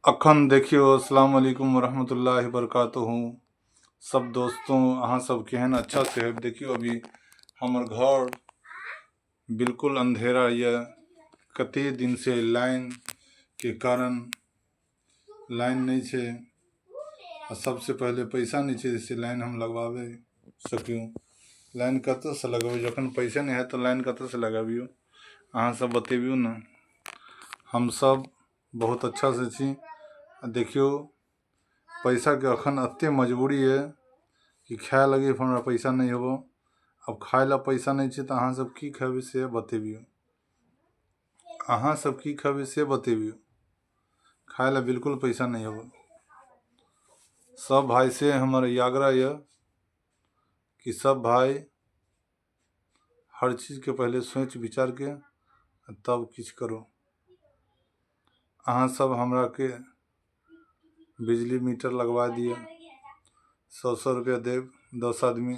अखन देखियो अस्सलाम वालेकुम रहमतुल्लाहि बरकातहू। सब दोस्तों अहाँ सब केहन अच्छा से है। देखियो अभी हमर घर बिल्कुल अंधेरा ये। कते दिन से लाइन के कारण लाइन नहीं छे। सबसे पहले पैसा नहीं छे से लाइन हम लगवावे सकियो। लाइन कत से लगवे जखन पैसे नहीं है तो लाइन कत से लगाबियो अहाँ सब बतेबियो ना। हम सब बहुत अच्छा से छी। देखियो पैसा के अखन अत्ते मजबूरी है कि खाए लगे हमरा पैसा नहीं होबो। अब खाए ला पैसा नहीं छे तो अहाँ सब की खाबे से बतेबियो। अहाँ सब की खाबे से बतेबियो। खाए ला बिल्कुल पैसा नहीं होबो। सब भाई से हमारा ये आग्रह है कि सब भाई हर चीज के पहले सोच विचार के तब किछ करो। अहाँ सब हमरा के बिजली मीटर लगवा दिए। 100 रुपया देव 10 आदमी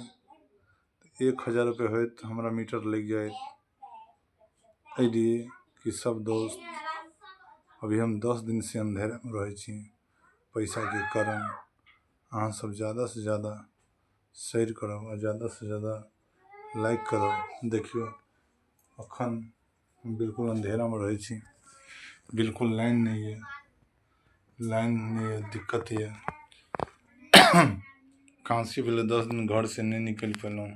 1000 रुपये हो तो हमारा मीटर लग जाए। लिए कि सब दोस्त अभी हम 10 दिन से अंधेरे में रहे छी पैसा के कारण। अहाँ सब ज़्यादा से ज़्यादा शेयर करो और ज़्यादा से ज़्यादा लाइक करो। देखियो अखन बिल्कुल अंधेरा में रहे छी। बिल्कुल लाइन नहीं है। लाइन नहीं है, दिक्कत है। खांसी पहले 10 दिन घर से नहीं निकल पेलूँ।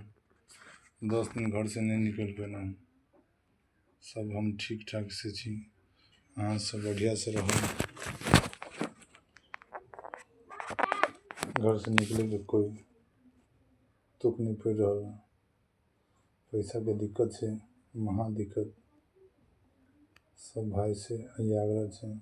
10 दिन घर से नहीं निकल पेलूँ। सब हम ठीक ठाक से छी। अहाँ सब बढ़िया से रहो। घर से निकले के कोई तुक नहीं पड़ रहा। पैसा के दिक्कत है, महा दिक्कत। सब भाई से ये आग्रह है।